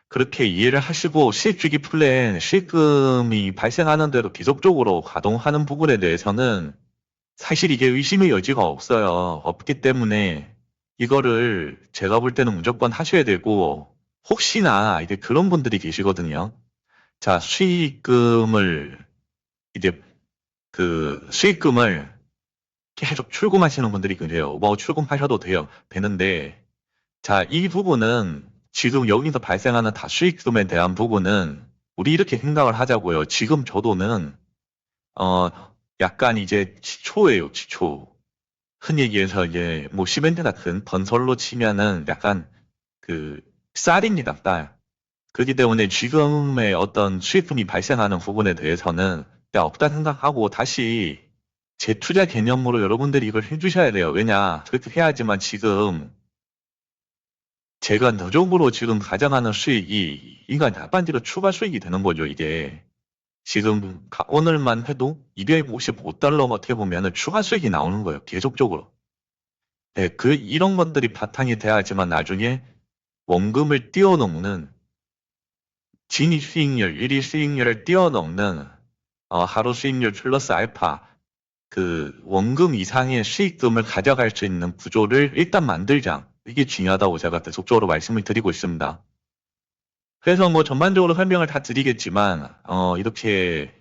그렇게 이해를 하시고 수익주기 플랜, 수익금이 발생하는 대로 계속적으로 가동하는 부분에 대해서는 사실 이게 의심의 여지가 없어요. 없기 때문에 이거를 제가 볼 때는 무조건 하셔야 되고, 혹시나 이제 그런 분들이 계시거든요. 자, 이제 수익금을 계속 출금하시는 분들이 그래요. 뭐 출금하셔도 되는데, 자, 이 부분은 지금 여기서 발생하는 다수익금에 대한 부분은 우리 이렇게 생각을 하자고요. 지금 저도는 어 약간 이제 치초예요, 치초. 흔히 얘기해서 이제 뭐 시멘트 같은 건설로 치면은 약간 그 쌀입니다, 쌀. 그렇기 때문에 지금의 어떤 수익금이 발생하는 부분에 대해서는 그냥 없다 생각하고 다시 재투자 개념으로 여러분들이 이걸 해주셔야 돼요. 왜냐, 그렇게 해야지만 지금 제가 누적으로 지금 가져가는 수익이 인간 답반지로 추가 수익이 되는 거죠, 이게. 지금 오늘만 해도 255달러 어떻게 보면은 추가 수익이 나오는 거예요, 계속적으로. 네, 이런 것들이 바탕이 돼야지만 나중에 원금을 뛰어넘는 진위 수익률, 일위 수익률을 뛰어넘는 하루 수익률 플러스 알파 원금 이상의 수익금을 가져갈 수 있는 구조를 일단 만들자. 이게 중요하다고 제가 계속적으로 말씀을 드리고 있습니다. 그래서 뭐 전반적으로 설명을 다 드리겠지만, 이렇게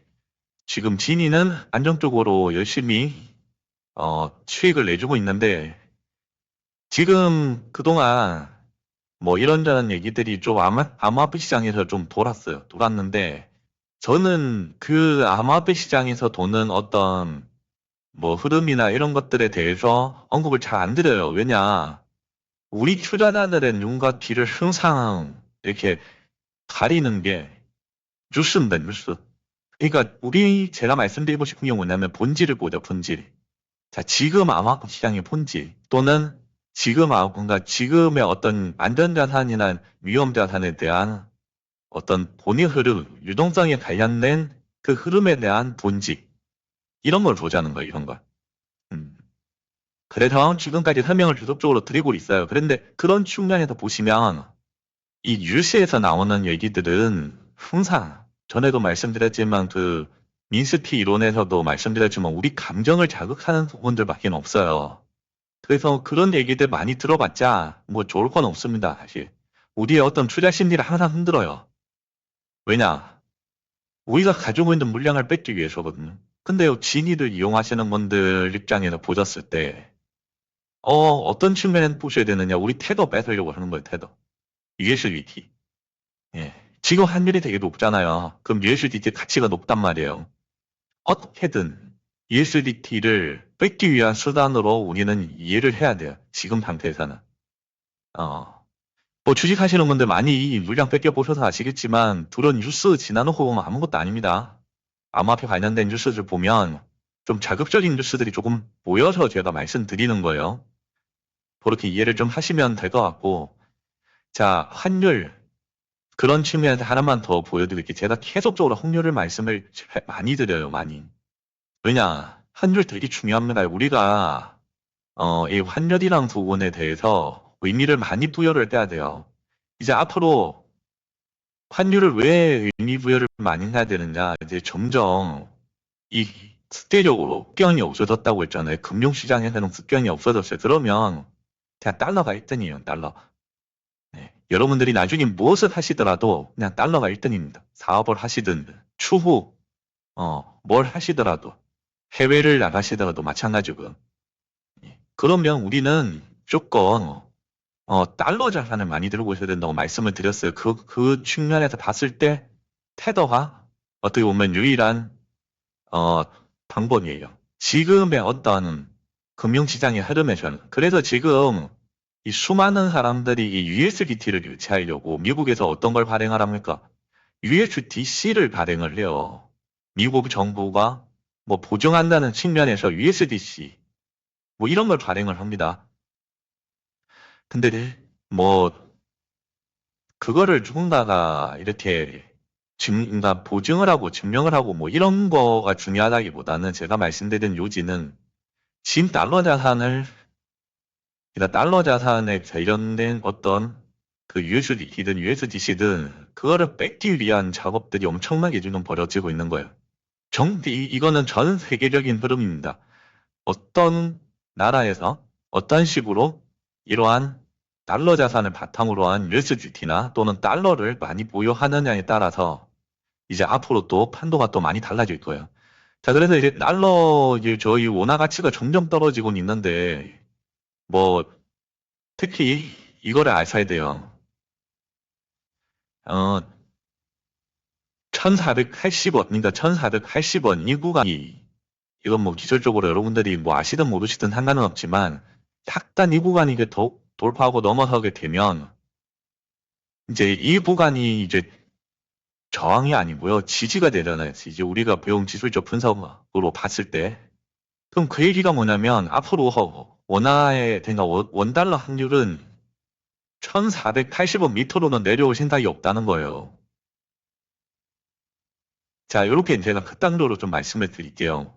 지금 진이는 안정적으로 열심히, 수익을 내주고 있는데, 지금 그동안 뭐 이런저런 얘기들이 좀 암호화폐 시장에서 좀 돌았는데, 저는 그 암호화폐 시장에서 도는 어떤 뭐 흐름이나 이런 것들에 대해서 언급을 잘 안 드려요. 왜냐, 우리 투자자들의 눈과 귀를 항상 이렇게 가리는 게 뉴스입니다, 뉴스. 그러니까 제가 말씀드리고 싶은 게 뭐냐면 본질을 보죠, 본질. 자, 지금 암호화폐 시장의 본질 또는 뭔가 지금의 어떤 안전자산이나 위험자산에 대한 어떤 본의 흐름, 유동성에 관련된 그 흐름에 대한 본질 이런 걸 보자는 거예요, 이런 걸. 음. 그래서 지금까지 설명을 계속적으로 드리고 있어요. 그런데 그런 측면에서 보시면 이 뉴스에서 나오는 얘기들은 항상 전에도 말씀드렸지만 민스티 이론에서도 말씀드렸지만 우리 감정을 자극하는 부분들밖에 없어요. 그래서 그런 얘기들 많이 들어봤자 뭐 좋을 건 없습니다, 사실. 우리의 어떤 투자 심리를 항상 흔들어요. 왜냐? 우리가 가지고 있는 물량을 뺏기 위해서거든요. 근데 진위를 이용하시는 분들 입장에서 보셨을 때, 어떤 측면에서 보셔야 되느냐? 우리 태도 뺏으려고 하는 거예요, 태도. USDT. 예. 지금 환율이 되게 높잖아요. 그럼 USDT 가치가 높단 말이에요. 어떻게든 USDT를 뺏기 위한 수단으로 우리는 이해를 해야 돼요. 지금 상태에서는. 어, 뭐 주식하시는 분들 많이 물량 뺏겨보셔서 아시겠지만, 두런 뉴스 지나놓고 보면 아무것도 아닙니다. 암호화폐 관련된 뉴스를 보면 좀 자극적인 뉴스들이 조금 모여서 제가 말씀드리는 거예요. 그렇게 이해를 좀 하시면 될 것 같고, 자, 환율. 그런 측면에서 하나만 더 보여드릴게요. 제가 계속적으로 환율을 말씀을 많이 드려요, 많이. 왜냐, 환율 되게 중요합니다. 우리가, 이 환율이랑 부분에 대해서 의미를 많이 부여를 해야 돼요. 이제 앞으로 환율을 왜 의미 부여를 많이 해야 되느냐. 이제 점점 이 습관적으로 습견이 없어졌다고 했잖아요. 금융시장에서는 습견이 없어졌어요. 그러면 그냥 달러가 1등이에요, 달러. 네. 여러분들이 나중에 무엇을 하시더라도 그냥 달러가 1등입니다. 사업을 하시든 추후 뭘 하시더라도 해외를 나가시더라도 마찬가지고요. 예. 그러면 우리는 무조건 달러 자산을 많이 들고 있어야 된다고 말씀을 드렸어요. 그 측면에서 봤을 때 테더가 어떻게 보면 유일한 어, 방법이에요. 지금의 어떤 금융시장의 흐름에서는. 그래서 지금 이 수많은 사람들이 이 USDT를 유치하려고 미국에서 어떤 걸 발행하랍니까? USDC를 발행을 해요. 미국 정부가 뭐 보증한다는 측면에서 USDC 뭐 이런 걸 발행을 합니다. 근데 뭐 그거를 누군가가 이렇게 그러니까 보증을 하고 증명을 하고 뭐 이런 거가 중요하다기보다는 제가 말씀드린 요지는 진 달러 자산을 그러니까 달러 자산에 관련된 어떤 그 USDT든 USDC든 그거를 뺏기 위한 작업들이 엄청나게 지금 벌어지고 있는 거예요. 이거는 전 세계적인 흐름입니다. 어떤 나라에서 어떤 식으로 이러한 달러 자산을 바탕으로 한 USDT나 또는 달러를 많이 보유하느냐에 따라서 이제 앞으로 또 판도가 또 많이 달라질 거예요. 자, 그래서 이제 달러, 이제 저희 원화 가치가 점점 떨어지고 있는데, 뭐, 특히 이거를 아셔야 돼요. 1480원, 그러니까 1480원 이 구간이, 이건 뭐 기술적으로 여러분들이 뭐 아시든 모르시든 상관은 없지만, 약간 이 구간이 이제 돌파하고 넘어서게 되면, 이제 이 구간이 이제 저항이 아니고요. 지지가 되잖아요. 이제 우리가 배운 기술적 분석으로 봤을 때. 그럼 그 얘기가 뭐냐면, 앞으로 원화의, 그러니까 원달러 환율은 1480원 밑으로는 내려올 생각이 없다는 거예요. 자, 이렇게 제가 극단적으로 좀 말씀을 드릴게요.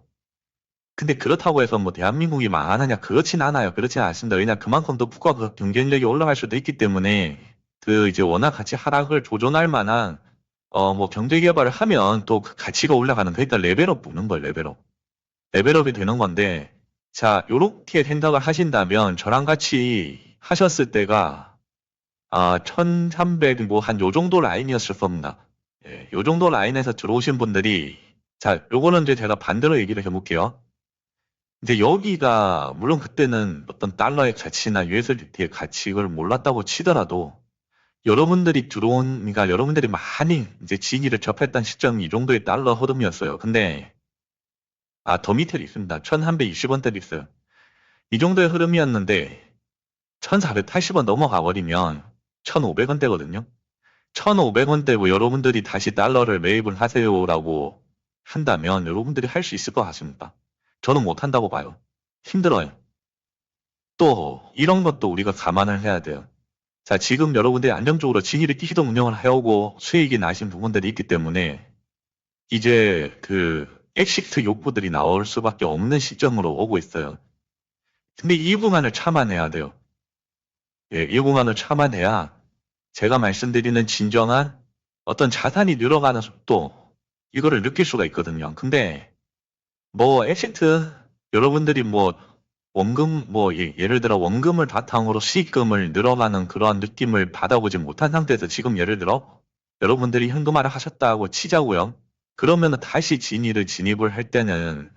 근데 그렇다고 해서 뭐 대한민국이 망하느냐? 그렇진 않아요. 그렇진 않습니다. 왜냐, 그만큼 더 국가 경쟁력이 올라갈 수도 있기 때문에 그 이제 워낙 가치 하락을 조절할 만한 뭐 경제 개발을 하면 또 그 가치가 올라가는 거 일단 레벨업 보는 거예요. 레벨업. 레벨업이 되는 건데 자, 요렇게 생각을 하신다면 저랑 같이 하셨을 때가 1300 뭐 한 요 정도 라인이었을 겁니다. 예, 요 정도 라인에서 들어오신 분들이 자, 요거는 이제 제가 반대로 얘기를 해볼게요. 이제 여기가 물론 그때는 어떤 달러의 가치나 USDT의 가치를 몰랐다고 치더라도 여러분들이 그러니까 여러분들이 많이 이제 진위를 접했던 시점이 이 정도의 달러 흐름이었어요. 근데 더 밑에 있습니다. 1320원대도 있어요. 이 정도의 흐름이었는데 1480원 넘어가 버리면 1500원대거든요. 1500원대고 여러분들이 다시 달러를 매입을 하세요라고 한다면 여러분들이 할 수 있을 것 같습니다. 저는 못한다고 봐요. 힘들어요. 또 이런 것도 우리가 감안을 해야 돼요. 자, 지금 여러분들이 안정적으로 진위를 끼시던 운영을 해오고 수익이 나신 부분들이 있기 때문에 이제 그 엑시트 욕구들이 나올 수밖에 없는 시점으로 오고 있어요. 근데 이 구간을 참아내야 돼요. 예, 이 구간을 참아내야 제가 말씀드리는 진정한 어떤 자산이 늘어가는 속도 이거를 느낄 수가 있거든요. 근데 뭐 엑시트 여러분들이 뭐 원금 뭐 예를 들어 원금을 바탕으로 수익금을 늘어가는 그러한 느낌을 받아보지 못한 상태에서 지금 예를 들어 여러분들이 현금화를 하셨다고 치자고요. 그러면 다시 진위를 진입을 할 때는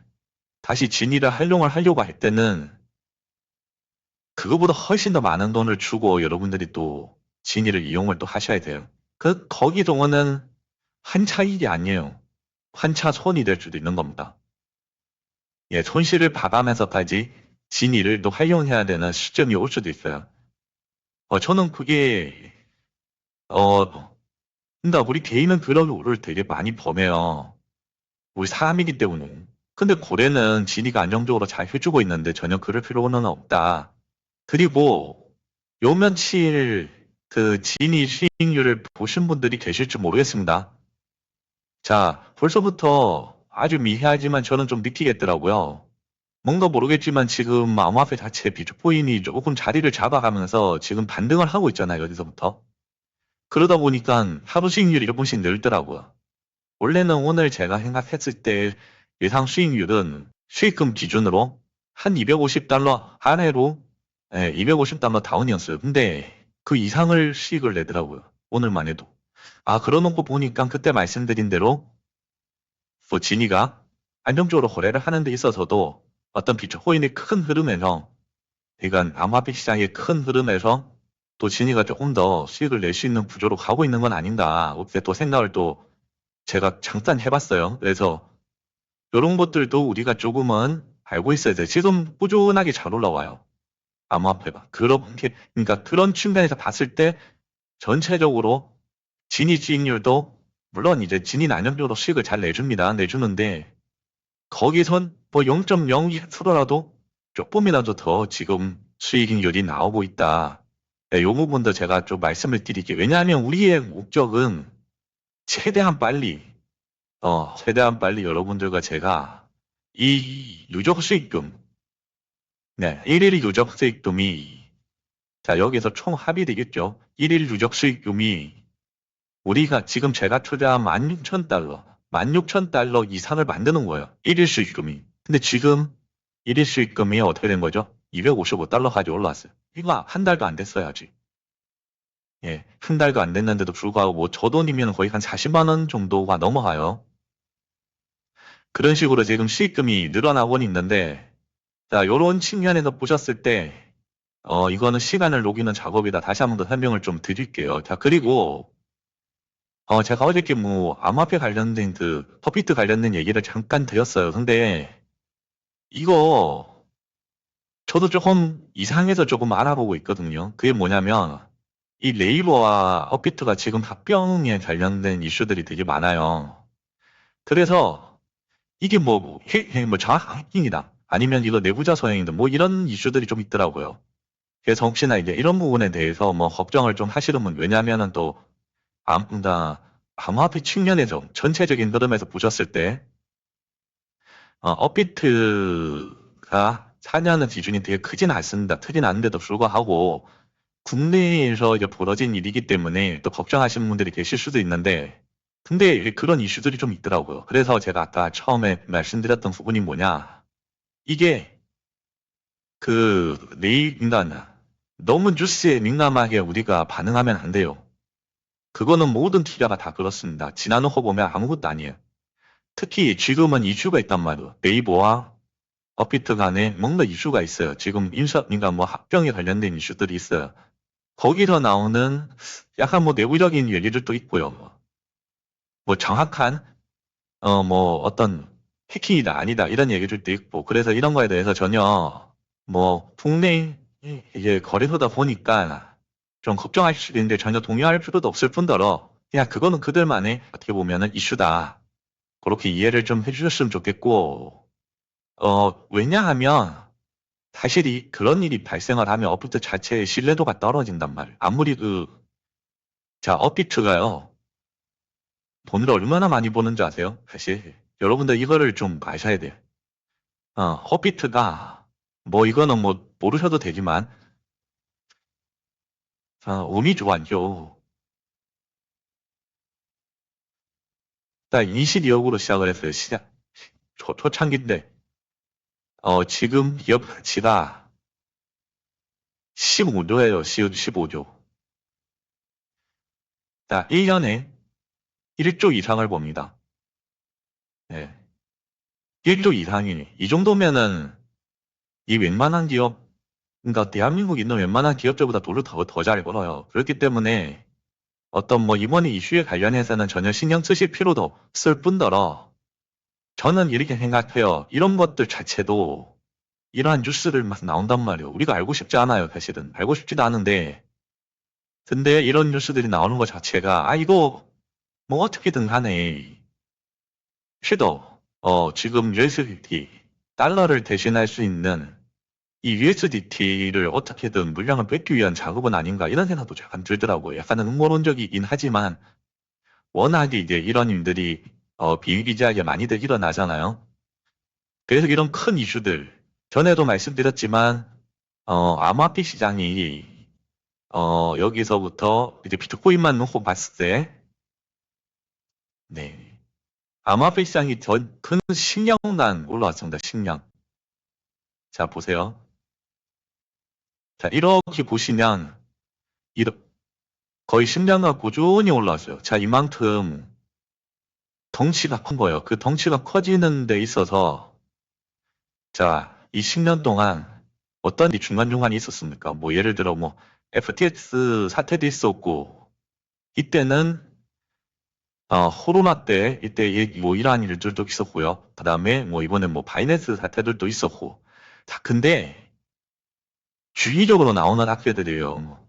다시 진위를 활용을 하려고 할 때는 그거보다 훨씬 더 많은 돈을 주고 여러분들이 또 진위를 이용을 또 하셔야 돼요. 거기 동안은 한차 일이 아니에요. 한차 손이 될 수도 있는 겁니다. 예, 손실을 봐가면서까지 진위를 또 활용해야 되는 시점이 올 수도 있어요. 저는 그게, 그러니까 우리 개인은 그런 오를 되게 많이 범해요. 우리 사람이기 때문에. 근데 고래는 진위가 안정적으로 잘 해주고 있는데 전혀 그럴 필요는 없다. 그리고 요 며칠 그 진위 수익률을 보신 분들이 계실지 모르겠습니다. 자, 벌써부터 아주 미세하지만 저는 좀 느끼겠더라고요. 뭔가 모르겠지만 지금 암호화폐 자체 비트코인이 조금 자리를 잡아가면서 지금 반등을 하고 있잖아요, 여기서부터. 그러다 보니까 하루 수익률이 조금씩 늘더라고요. 원래는 오늘 제가 생각했을 때 예상 수익률은 수익금 기준으로 한 250달러 아래로 250달러 다운이었어요. 근데 그 이상을 수익을 내더라고요. 오늘만 해도. 그러놓고 보니까 그때 말씀드린 대로 뭐 진이가 안정적으로 거래를 하는 데 있어서도 어떤 비트코인의 큰 흐름에서 그러니까 암호화폐 시장의 큰 흐름에서 또 진이가 조금 더 수익을 낼 수 있는 구조로 가고 있는 건 아닌가 그때 또 생각을 또 제가 잠깐 해봤어요. 그래서 이런 것들도 우리가 조금은 알고 있어야 돼요. 지금 꾸준하게 잘 올라와요. 암호화폐가. 그러니까 그런 측면에서 봤을 때 전체적으로 진위 수익률도 물론 이제 진위는 안정적으로 수익을 잘 내줍니다. 내주는데 거기선 뭐 0.02%라도 조금이라도 더 지금 수익률이 나오고 있다. 네, 요 부분도 제가 좀 말씀을 드릴게요. 왜냐하면 우리의 목적은 최대한 빨리 최대한 빨리 여러분들과 제가 이 누적 수익금, 네, 1일 누적 수익금이 자, 여기서 총 합이 되겠죠. 1일 누적 수익금이 우리가 지금 제가 투자한 16,000달러, 16,000달러 이상을 만드는 거예요. 1일 수익금이. 근데 지금 1일 수익금이 어떻게 된 거죠? 255달러까지 올라왔어요. 이거 한 달도 안 됐어요, 아직. 예, 한 달도 안 됐는데도 불구하고 뭐 저 돈이면 거의 한 40만 원 정도가 넘어가요. 그런 식으로 지금 수익금이 늘어나곤 있는데, 자, 요런 측면에서 보셨을 때, 이거는 시간을 녹이는 작업이다. 다시 한 번 더 설명을 좀 드릴게요. 자, 그리고, 제가 어저께 뭐, 암호화폐 관련된 퍼피트 관련된 얘기를 잠깐 드렸어요. 근데, 이거, 저도 조금 이상해서 조금 알아보고 있거든요. 그게 뭐냐면, 이 네이버와 업비트가 지금 합병에 관련된 이슈들이 되게 많아요. 그래서, 이게 뭐 정확한 해킹이다. 아니면 이거 내부자 소행이다. 뭐 이런 이슈들이 좀 있더라고요. 그래서 혹시나 이제 이런 부분에 대해서 뭐 걱정을 좀 하시는 분, 왜냐면은 또, 암호화폐 측면에서 전체적인 흐름에서 보셨을 때, 업비트가 차지하는 기준이 되게 크진 않습니다. 크진 않은데도 불구하고, 국내에서 이제 벌어진 일이기 때문에 또 걱정하시는 분들이 계실 수도 있는데, 근데 그런 이슈들이 좀 있더라고요. 그래서 제가 아까 처음에 말씀드렸던 부분이 뭐냐. 이게 그러니까 너무 뉴스에 민감하게 우리가 반응하면 안 돼요. 그거는 모든 투자가 다 그렇습니다. 지난 후 보면 아무것도 아니에요. 특히 지금은 이슈가 있단 말이에요. 네이버와 업비트 간에 뭔가 이슈가 있어요. 지금 그러니까 뭐 합병에 관련된 이슈들이 있어요. 거기서 나오는 약간 뭐 내부적인 얘기들도 있고요. 뭐 정확한 뭐 어떤 해킹이다 아니다 이런 얘기들도 있고, 그래서 이런 거에 대해서 전혀 뭐 국내 이제 거래소다 보니까 좀 걱정하실 수도 있는데 전혀 동요할 필요도 없을 뿐더러 그냥 그거는 그들만의 어떻게 보면은 이슈다. 그렇게 이해를 좀 해주셨으면 좋겠고, 왜냐하면 사실 그런 일이 발생을 하면 업비트 자체의 신뢰도가 떨어진단 말이에요. 아무리 자, 업비트가요. 돈을 얼마나 많이 버는지 아세요? 사실 여러분들 이거를 좀 아셔야 돼요. 업비트가 뭐 이거는 뭐 모르셔도 되지만 운이 좋았죠. 딱 22억으로 시작을 했어요. 초창기인데 지금 기업 가치가 15조예요. 15조. 자, 1년에 1조 이상을 봅니다. 네. 1조 이상이니. 이 정도면은 이 웬만한 기업, 그러니까 대한민국에 있는 웬만한 기업들보다 돈을 더 잘 벌어요. 그렇기 때문에 어떤 뭐 이번에 이슈에 관련해서는 전혀 신경 쓰실 필요도 없을 뿐더러 저는 이렇게 생각해요. 이런 것들 자체도 이러한 뉴스를 막 나온단 말이에요. 우리가 알고 싶지 않아요, 사실은. 알고 싶지도 않은데. 근데 이런 뉴스들이 나오는 것 자체가, 이거 뭐 어떻게든 간에 섀도우, 지금 USDT, 달러를 대신할 수 있는 이 USDT를 어떻게든 물량을 뺏기 위한 작업은 아닌가 이런 생각도 약간 들더라고요. 약간은 음모론적이긴 하지만 워낙에 이제 이런 일들이 비일비재하게 많이들 일어나잖아요. 그래서 이런 큰 이슈들, 전에도 말씀드렸지만 암호화폐 시장이 여기서부터 이제 비트코인만 놓고 봤을 때, 네, 암호화폐 시장이 큰 식량난 올라왔습니다. 식량. 자, 보세요. 자, 이렇게 보시면 거의 10년간 꾸준히 올라왔어요. 자, 이만큼 덩치가 큰 거예요. 그 덩치가 커지는 데 있어서, 자, 이 10년 동안 어떤 일이 중간중간에 있었습니까? 뭐, 예를 들어, 뭐, FTX 사태도 있었고, 이때는, 코로나 때, 이때 뭐, 이러한 일들도 있었고요. 그 다음에, 뭐, 이번에 뭐, 바이낸스 사태들도 있었고. 자, 근데, 주기적으로 나오는 학회들이에요.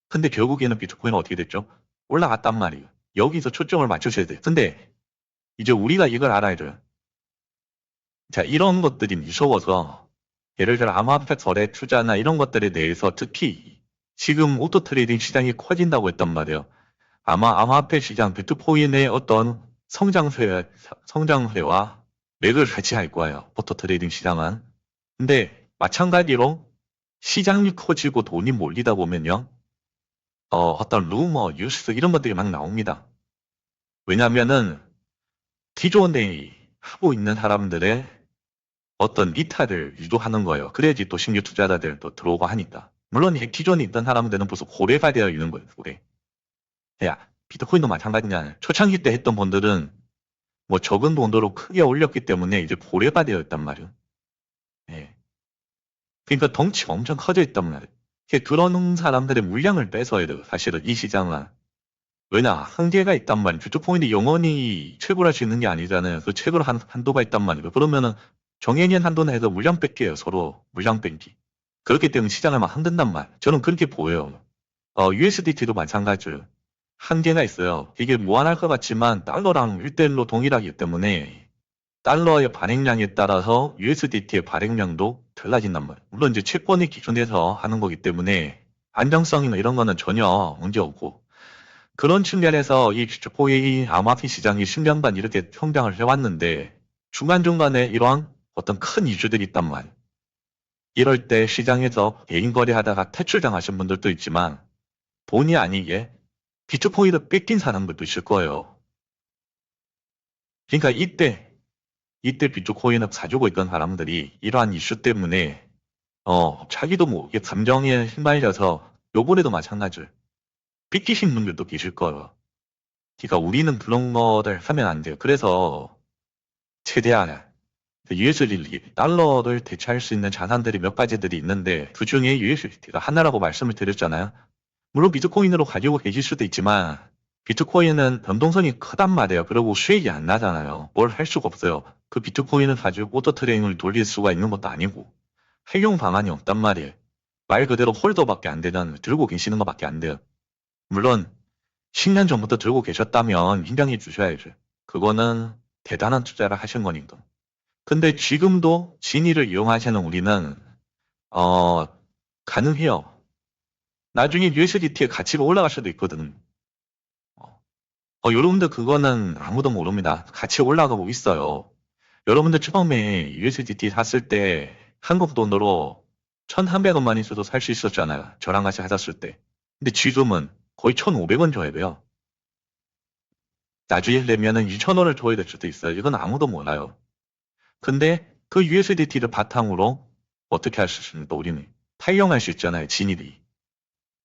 근데 결국에는 비트코인은 어떻게 됐죠? 올라갔단 말이에요. 여기서 초점을 맞추셔야 돼요. 근데 이제 우리가 이걸 알아야 돼요. 자, 이런 것들이 무서워서 예를 들어 암호화폐 거래 투자나 이런 것들에 대해서 특히 지금 오토 트레이딩 시장이 커진다고 했단 말이에요. 아마 암호화폐 시장 비트코인의 어떤 성장세와 맥을 같이 할 거예요. 오토 트레이딩 시장은. 근데 마찬가지로 시장이 커지고 돈이 몰리다 보면요. 어떤 루머, 뉴스 이런 것들이 막 나옵니다. 왜냐면은 기존에 하고 있는 사람들의 어떤 이탈을 유도하는 거예요. 그래야지 또 신규 투자자들도 들어오고 하니까. 물론 기존에 있던 사람들은 벌써 고래가 되어 있는 거예요. 고래. 야, 비트코인도 마찬가지냐. 초창기 때 했던 분들은 뭐 적은 돈으로 크게 올렸기 때문에 이제 고래가 되어 있단 말이에요. 예. 그러니까 덩치가 엄청 커져 있단 말이에요. 그런 사람들의 물량을 뺏어야 돼요. 사실은 이 시장은. 왜냐, 한계가 있단 말이에요. 비트코인이 영원히 최고할 수 있는 게 아니잖아요. 그 최고로 한도가 있단 말이에요. 그러면은 정해진 한도 내에서 물량 뺏겨요. 서로 물량 뺏기. 그렇기 때문에 시장을 막 흔든단 말이에요. 저는 그렇게 보여요. USDT도 마찬가지예요. 한계가 있어요. 이게 무한할 것 같지만 달러랑 1대1로 동일하기 때문에 달러의 발행량에 따라서 USDT의 발행량도 달라진단 말이에요. 물론 이제 채권이 기준에서 하는 거기 때문에 안정성이나 이런 거는 전혀 문제 없고, 그런 측면에서 이 비트코인 암호화폐 시장이 10년간 이렇게 성장을 해왔는데 중간중간에 이러한 어떤 큰 이슈들이 있단 말이에요. 이럴 때 시장에서 개인 거래하다가 퇴출당하신 분들도 있지만 본의 아니게 비트코인을 뺏긴 사람들도 있을 거예요. 그러니까 이때 비트코인을 사주고 있던 사람들이 이러한 이슈 때문에 자기도 모르게 감정에 휘말려서 요번에도 마찬가지로 뺏기신 분들도 계실 거예요. 그러니까 우리는 그런 거를 하면 안 돼요. 그래서 최대한 USDT, 달러를 대체할 수 있는 자산들이 몇 가지들이 있는데 그 중에 USDT가 하나라고 말씀을 드렸잖아요. 물론 비트코인으로 가지고 계실 수도 있지만 비트코인은 변동성이 크단 말이에요. 그리고 수익이 안 나잖아요. 뭘 할 수가 없어요. 그 비트코인을 가지고 오토 트레이닝을 돌릴 수가 있는 것도 아니고 활용 방안이 없단 말이에요. 말 그대로 홀더밖에 안 되는, 들고 계시는 것밖에 안 돼요. 물론 10년 전부터 들고 계셨다면 인정해 주셔야죠. 그거는 대단한 투자를 하신 거니까. 근데 지금도 진위를 이용하시는 우리는 어 가능해요. 나중에 USDT의 가치가 올라갈 수도 있거든. 여러분들 그거는 아무도 모릅니다. 같이 올라가고 있어요. 여러분들 처음에 USDT 샀을 때 한국 돈으로 1,300원만 있어도 살 수 있었잖아요. 저랑 같이 하셨을 때. 근데 지금은 거의 1,500원 줘야 돼요. 나중에 되면은 2,000원을 줘야 될 수도 있어요. 이건 아무도 몰라요. 근데 그 USDT를 바탕으로 어떻게 할 수 있습니까? 우리는 활용할 수 있잖아요. 진일이.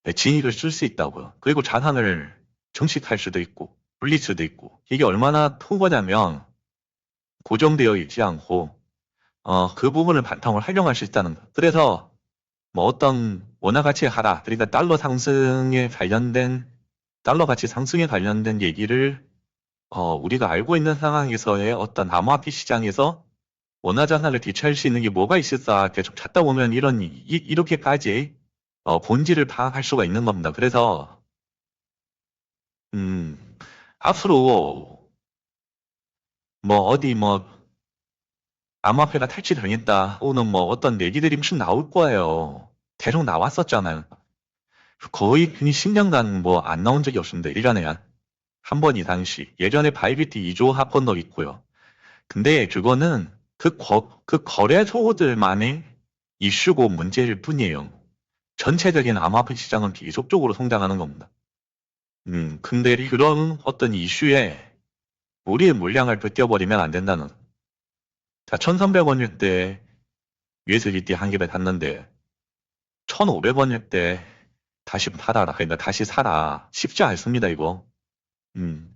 네, 진위를 쓸 수 있다고요. 그리고 자산을 증식할 수도 있고 불릴 수도 있고, 이게 얼마나 풍부하냐면 고정되어 있지 않고 그 부분을 바탕으로 활용할 수 있다는 거. 그래서 뭐 어떤 원화 가치 하락, 그러니까 달러 가치 상승에 관련된 얘기를 우리가 알고 있는 상황에서의 어떤 암호화폐 시장에서 원화 자산을 대체할 수 있는 게 뭐가 있을까 계속 찾다 보면 이렇게까지 본질을 파악할 수가 있는 겁니다. 그래서 음, 앞으로 뭐 어디 뭐 암호화폐가 탈취당했다 또는 뭐 어떤 얘기들이 무슨 나올 거예요. 계속 나왔었잖아요. 거의 10년간 뭐 안 나온 적이 없습니다. 1년에 한 번 이상씩. 예전에 바이비트 2조 사건도 있고요. 근데 그거는 그 거래소들만의 이슈고 문제일 뿐이에요. 전체적인 암호화폐 시장은 계속적으로 성장하는 겁니다. 근데 그런 어떤 이슈에 우리의 물량을 뺏겨버리면 안 된다는. 자, 1,300원일 때 USDT 한 개를 샀는데 1,500원일 때 다시 팔아라. 그러니까 다시 사라. 쉽지 않습니다, 이거.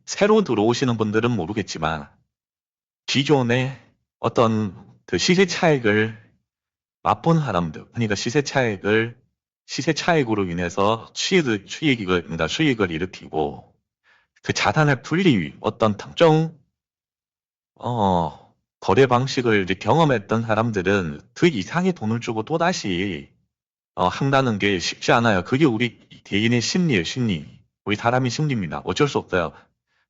새로 들어오시는 분들은 모르겠지만 기존에 어떤 그 시세 차익을 맛본 사람들, 그러니까 시세 차익으로 인해서 수익을 일으키고 그 자산을 불리 어떤 특정 거래 방식을 이제 경험했던 사람들은 그 이상의 돈을 주고 또다시 한다는 게 쉽지 않아요. 그게 우리 개인의 심리예요, 심리. 우리 사람의 심리입니다. 어쩔 수 없어요.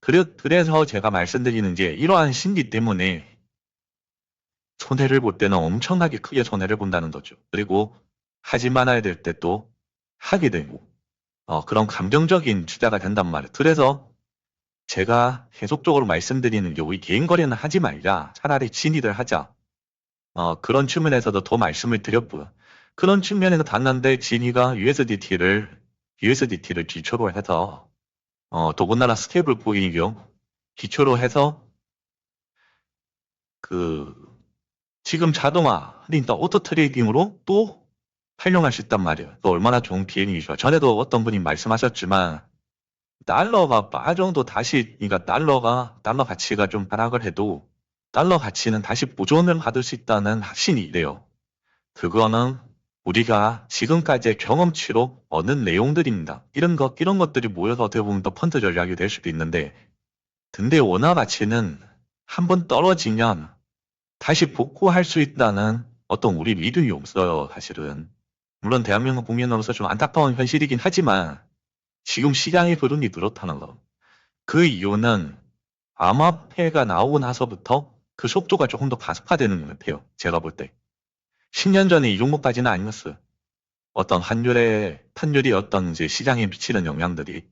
그래서 제가 말씀드리는 게 이러한 심리 때문에 손해를 볼 때는 엄청나게 크게 손해를 본다는 거죠. 그리고 하지 말아야 될 때 또 하게 되고, 그런 감정적인 투자가 된단 말이에요. 그래서 제가 계속적으로 말씀드리는 게 우리 개인 거래는 하지 말자. 차라리 진입을 하자. 그런 측면에서도 더 말씀을 드렸고요. 그런 측면에서 봤는데 진이가 USDT를 기초로 해서 더군다나 스테이블 코인이죠. 기초로 해서 그 지금 자동화, 그러니까 오토 트레이딩으로 또 활용할 수 있단 말이에요. 또 얼마나 좋은 기회이죠. 전에도 어떤 분이 말씀하셨지만 달러가 빠져도 다시, 그러니까 달러 가치가 좀 하락을 해도 달러 가치는 다시 보존을 받을 수 있다는 확신이 이래요. 그거는 우리가 지금까지의 경험치로 얻는 내용들입니다. 이런 것들이 모여서 어떻게 보면 더 펀드 전략이 될 수도 있는데, 근데 원화 가치는 한번 떨어지면 다시 복구할 수 있다는 어떤 우리 믿음이 없어요, 사실은. 물론 대한민국 국민으로서 좀 안타까운 현실이긴 하지만 지금 시장의 흐름이 그렇다는 거. 그 이유는 암호화폐가 나오고 나서부터 그 속도가 조금 더 가속화되는 것 같아요. 제가 볼 때. 10년 전에 이 종목까지는 아니었어요. 어떤 환율의 어떤 이제 시장에 미치는 영향들이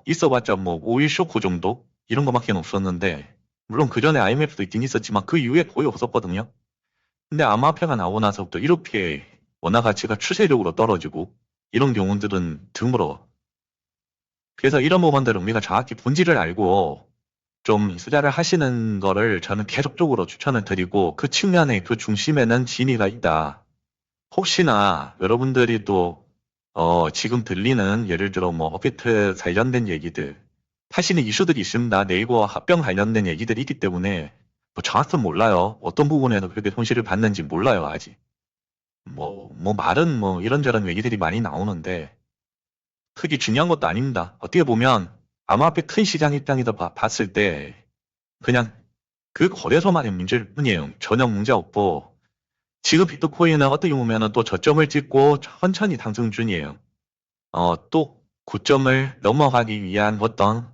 있어봤자 뭐 오일 쇼크 정도 이런 거밖에 없었는데, 물론 그 전에 IMF도 있긴 있었지만 그 이후에 거의 없었거든요. 근데 암호화폐가 나오고 나서부터 이렇게 원화 가치가 추세적으로 떨어지고 이런 경우들은 드물어. 그래서 이런 부분들은 우리가 정확히 본질을 알고 좀 투자를 하시는 거를 저는 계속적으로 추천을 드리고, 그 측면에 그 중심에는 진위가 있다. 혹시나 여러분들이 또 지금 들리는 예를 들어 뭐 업비트 관련된 얘기들 하시는 이슈들이 있습니다. 네이버 합병 관련된 얘기들이 있기 때문에 뭐 정확히 몰라요. 어떤 부분에서 그렇게 손실을 받는지 몰라요, 아직. 뭐 말은 뭐 이런저런 얘기들이 많이 나오는데 크게 중요한 것도 아닙니다. 어떻게 보면 암호화폐 큰 시장 입장에서 봤을 때 그냥 그 거래소만의 문제일 뿐이에요. 전혀 문제 없고, 지금 비트코인은 어떻게 보면은 또 저점을 찍고 천천히 상승 중이에요. 또 고점을 넘어가기 위한 어떤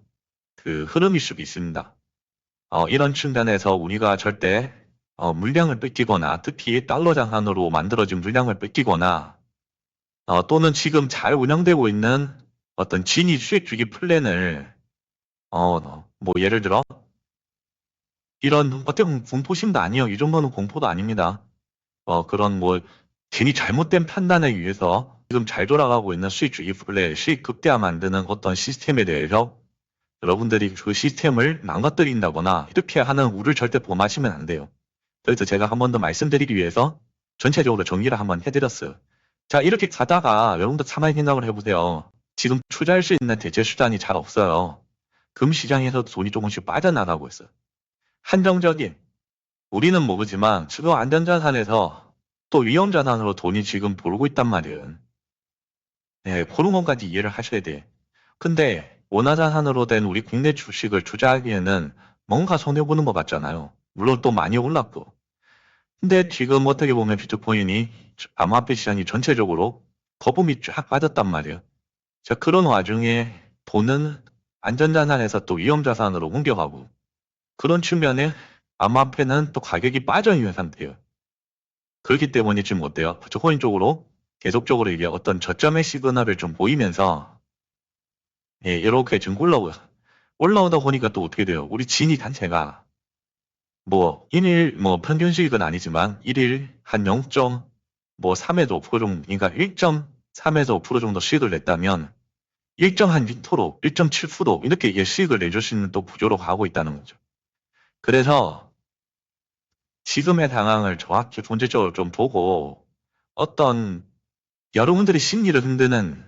그 흐름일 수도 있습니다. 이런 측면에서 우리가 절대 물량을 뺏기거나, 특히 달러 자산으로 만들어진 물량을 뺏기거나, 또는 지금 잘 운영되고 있는 어떤 진위 수익 주기 플랜을 뭐 예를 들어 이런 어떻게 보면 공포심도 아니에요. 이 정도는 공포도 아닙니다. 그런 뭐 괜히 잘못된 판단에 의해서 지금 잘 돌아가고 있는 수익 주기 플랜, 수익 극대화 만드는 어떤 시스템에 대해서 여러분들이 그 시스템을 망가뜨린다거나 이렇게 하는 우를 절대 범하시면 안 돼요. 그래서 제가 한 번 더 말씀드리기 위해서 전체적으로 정리를 한번 해드렸어요. 자, 이렇게 가다가 여러분들 가만히 생각을 해보세요. 지금 투자할 수 있는 대체 수단이 잘 없어요. 금시장에서도 돈이 조금씩 빠져나가고 있어요. 한정적인, 우리는 모르지만 지금 안전자산에서 또 위험자산으로 돈이 지금 돌고 있단 말이에요. 네, 그런 것까지 이해를 하셔야 돼. 근데 원화자산으로 된 우리 국내 주식을 투자하기에는 뭔가 손해보는 것 같잖아요. 물론 또 많이 올랐고. 근데 지금 어떻게 보면 비트코인이 암호화폐 시장이 전체적으로 거품이 쫙 빠졌단 말이에요. 자, 그런 와중에 돈은 안전자산에서 또 위험자산으로 옮겨가고, 그런 측면에 암호화폐는 또 가격이 빠져 있는 상태예요. 그렇기 때문에 지금 어때요? 비트코인 쪽으로 계속적으로 이게 어떤 저점의 시그널을 좀 보이면서 예, 이렇게 지금 올라오다 보니까 또 어떻게 돼요? 우리 진위 단체가 뭐 1일 뭐 평균 수익은 아니지만 1일 한 0.3에서 5% 정도, 그러니까 1.3에서 5% 정도 수익을 냈다면 1.6%, 1.7% 이렇게 이게 수익을 내줄 수 있는 또 구조로 가고 있다는 거죠. 그래서 지금의 상황을 정확히 본질적으로 좀 보고, 어떤 여러분들의 심리를 흔드는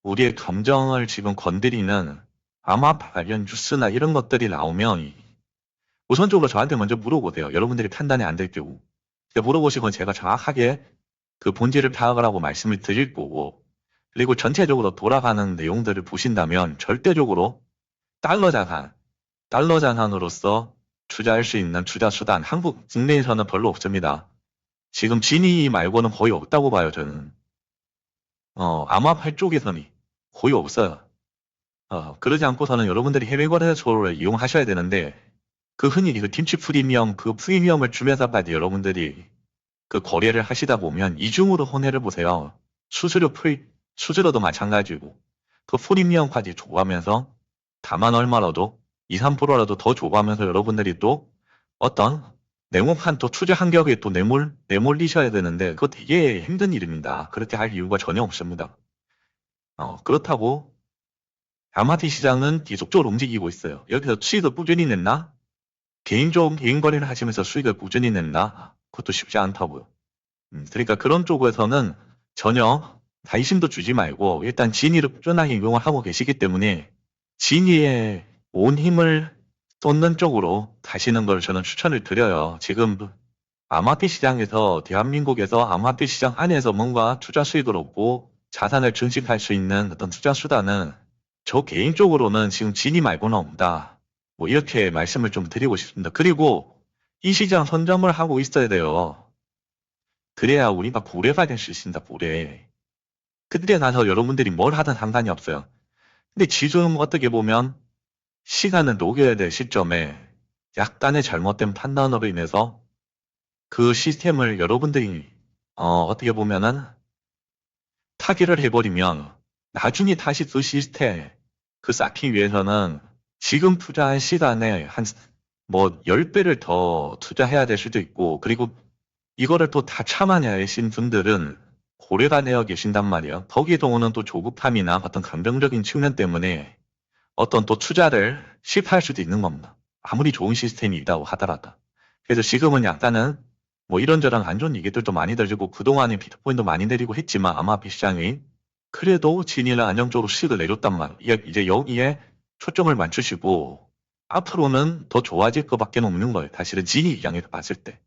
우리의 감정을 지금 건드리는 암호화폐 관련 뉴스나 이런 것들이 나오면 우선적으로 저한테 먼저 물어보세요. 여러분들이 판단이 안 될 경우. 물어보시면 제가 정확하게 그 본질을 파악을 하고 말씀을 드릴 거고, 그리고 전체적으로 돌아가는 내용들을 보신다면 절대적으로 달러 자산, 달러 자산으로서 투자할 수 있는 투자 수단, 한국 국내에서는 별로 없습니다. 지금 진위 말고는 거의 없다고 봐요, 저는. 암호화폐 쪽에서는 거의 없어요. 그러지 않고서는 여러분들이 해외 거래소를 이용하셔야 되는데, 그 흔히 그 김치 프리미엄, 그 프리미엄을 주면서까지 여러분들이 그 거래를 하시다 보면 이중으로 손해를 보세요. 수수료도 마찬가지고, 그 프리미엄까지 조고하면서 다만 얼마라도 2, 3%라도 더 조고하면서 여러분들이 또 어떤 냉혹한 또 투자 환경에 또 내몰리셔야 되는데 그거 되게 힘든 일입니다. 그렇게 할 이유가 전혀 없습니다. 그렇다고 아마티 시장은 계속적으로 움직이고 있어요. 여기서 수익을 꾸준히 냈나? 개인 거래를 하시면서 수익을 꾸준히 냈나? 그것도 쉽지 않다고요. 그러니까 그런 쪽에서는 전혀 관심도 주지 말고 일단 진이를 꾸준하게 이용을 하고 계시기 때문에 진이의 온 힘을 쏟는 쪽으로 가시는 걸 저는 추천을 드려요. 지금 아마티 시장에서 대한민국에서 아마티 시장 안에서 뭔가 투자 수익을 얻고 자산을 증식할 수 있는 어떤 투자 수단은 저 개인적으로는 지금 진이 말고는 없다. 뭐 이렇게 말씀을 좀 드리고 싶습니다. 그리고 이 시장 선점을 하고 있어야 돼요. 그래야 우리가 고래가 될 수 있습니다. 고래. 그때 가서 여러분들이 뭘 하든 상관이 없어요. 근데 지금 어떻게 보면 시간을 녹여야 될 시점에 약간의 잘못된 판단으로 인해서 그 시스템을 여러분들이 어떻게 보면은 타개를 해버리면 나중에 다시 그 시스템 그 쌓기 위해서는 지금 투자한 시간에 한 뭐 10배를 더 투자해야 될 수도 있고 그리고 이거를 또 다 참아내신 분들은 고래가 되어 계신단 말이에요. 거기에서 오는 또 조급함이나 어떤 감정적인 측면 때문에 어떤 또 투자를 실패할 수도 있는 겁니다. 아무리 좋은 시스템이 있다고 하더라도. 그래서 지금은 약간은 뭐 이런저런 안 좋은 얘기들도 많이 들리고 그동안에 비트코인도 많이 내리고 했지만 아마 시장이 그래도 진이는 안정적으로 수익을 내줬단 말이에요. 이제 여기에 초점을 맞추시고 앞으로는 더 좋아질 것밖에 없는 거예요. 사실은 진이 입장에서 봤을 때.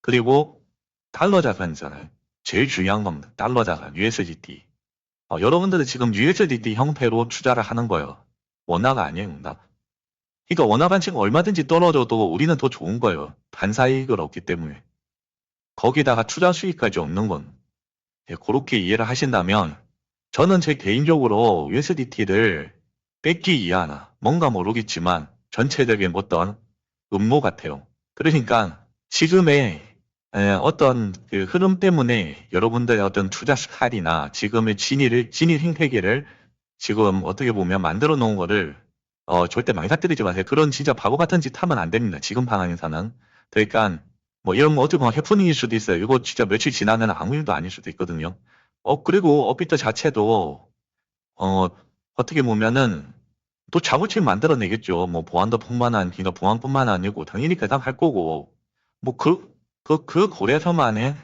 그리고 달러 자산이잖아요. 제일 중요한 겁니다. 달러 자산, USDT. 여러분들은 지금 USDT 형태로 투자를 하는 거예요. 원화가 아니에요. 그러니까 원화 반칙은 얼마든지 떨어져도 우리는 더 좋은 거예요. 반사이익을 얻기 때문에. 거기다가 투자 수익까지 얻는 건. 그렇게 이해를 하신다면 저는 제 개인적으로 USDT를 뺏기 위한 뭔가 모르겠지만 전체적인 어떤 음모 같아요. 그러니까 지금의 어떤 그 흐름 때문에 여러분들의 어떤 투자 스타일이나 지금의 진일 행태계를 지금 어떻게 보면 만들어 놓은 거를 절대 망가뜨리지 마세요. 그런 진짜 바보 같은 짓 하면 안 됩니다. 지금 상황에서는. 그러니까 뭐 이런 거 어떻게 보면 해프닝일 수도 있어요. 이거 진짜 며칠 지나면 아무 일도 아닐 수도 있거든요. 그리고 업비트 자체도 어 어떻게 보면은 또 자부심 만들어내겠죠. 뭐 보안도 뿐만 아니라 보안뿐만 아니고 당연히 계산할 거고 뭐 그 고래서만의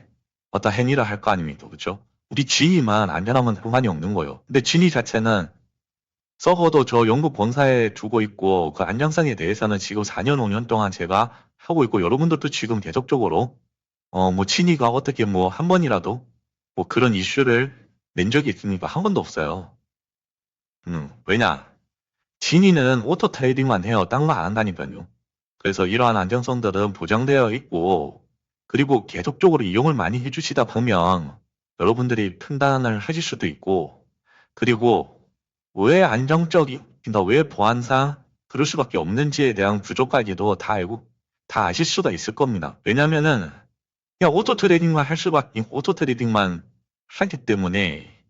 어떤 행위를 할 거 아닙니까, 그렇죠? 우리 진이만 안전하면 상관이 없는 거예요. 근데 진이 자체는 서버도 저 영국 본사에 두고 있고 그 안정성에 대해서는 지금 4년 5년 동안 제가 하고 있고 여러분들도 지금 계속적으로 뭐 친이가 어떻게 뭐 한 번이라도 뭐 그런 이슈를 낸 적이 있습니까? 한 번도 없어요. 왜냐? 진이는 오토 트레이딩만 해요. 딴 거 안 한다니까요. 그래서 이러한 안정성들은 보장되어 있고 그리고 계속적으로 이용을 많이 해주시다 보면 여러분들이 판단을 하실 수도 있고 그리고 왜 안정적인, 왜 보안상 그럴 수밖에 없는지에 대한 구조까지도 다 알고 다 아실 수가 있을 겁니다. 왜냐면은 그냥 오토 트레이딩만 하기 때문에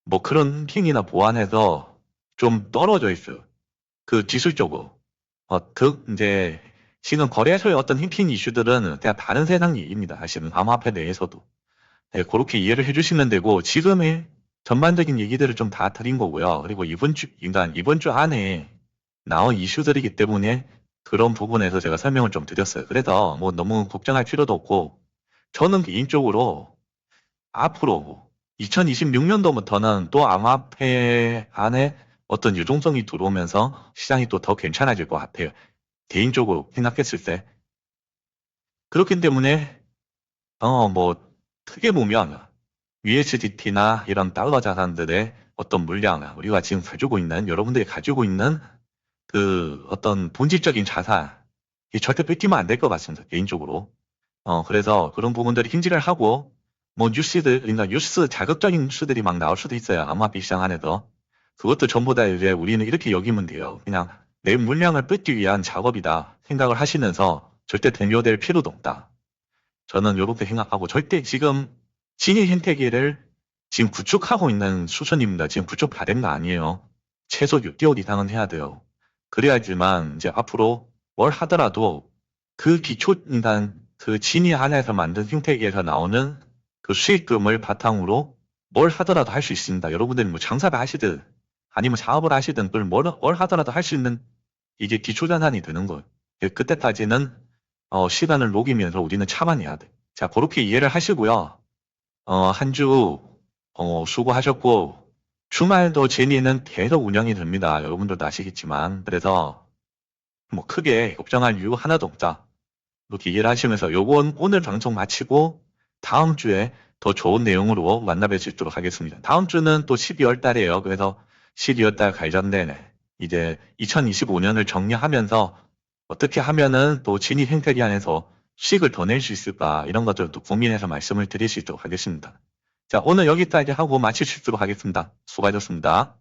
뭐 그런 킹이나 보안에서 좀 떨어져 있어요. 그 기술적으로. 이제 지금 거래소의 어떤 힘핑 이슈들은 그냥 다른 세상 얘기입니다. 사실은 암호화폐 내에서도. 네, 그렇게 이해를 해주시면 되고 지금의 전반적인 얘기들을 좀 다 드린 거고요. 그리고 이번 주 안에 나온 이슈들이기 때문에 그런 부분에서 제가 설명을 좀 드렸어요. 그래서 뭐 너무 걱정할 필요도 없고 저는 개인적으로 앞으로 2026년도부터는 또 암호화폐 안에 어떤 유동성이 들어오면서 시장이 또 더 괜찮아질 것 같아요. 개인적으로 생각했을 때. 그렇기 때문에 뭐 크게 보면 USDT나 이런 달러 자산들의 어떤 물량, 우리가 지금 가지고 있는, 여러분들이 가지고 있는 그 어떤 본질적인 자산, 이 절대 뺏기면 안 될 것 같습니다. 개인적으로. 그래서 그런 부분들이 힘질을 하고, 뭐 그러니까 뉴스, 자극적인 뉴스들이 막 나올 수도 있어요. 암호화폐 시장 안에서. 그것도 전부 다 이제 우리는 이렇게 여기면 돼요. 그냥 내 물량을 뺏기 위한 작업이다 생각을 하시면서 절대 대묘될 필요도 없다. 저는 이렇게 생각하고 절대 지금 신의 생태계를 지금 구축하고 있는 수준입니다. 지금 구축 다 된 거 아니에요. 최소 6개월 이상은 해야 돼요. 그래야지만 이제 앞으로 뭘 하더라도 그 기초인단 그 진위 안에서 만든 생태계에서 나오는 그 수익금을 바탕으로 뭘 하더라도 할 수 있습니다. 여러분들이 뭐 장사를 하시든 아니면 사업을 하시든 그걸 뭘 하더라도 할 수 있는 이게 기초자산이 되는 거예요. 그때까지는 시간을 녹이면서 우리는 참아내야 돼. 자, 그렇게 이해를 하시고요. 한 주 수고하셨고 주말도 제니는 계속 운영이 됩니다. 여러분들도 아시겠지만 그래서 뭐 크게 걱정할 이유 하나도 없다. 이렇게 이해를 하시면서 요번 오늘 방송 마치고 다음 주에 더 좋은 내용으로 만나뵐 수 있도록 하겠습니다. 다음 주는 또 12월 달이에요. 그래서 12월 달 관련된 이제 2025년을 정리하면서 어떻게 하면은 또 진입 행태리 안에서 수익을 더 낼 수 있을까 이런 것들도 고민해서 말씀을 드릴 수 있도록 하겠습니다. 자, 오늘 여기까지 하고 마칠 수 있도록 하겠습니다. 수고하셨습니다.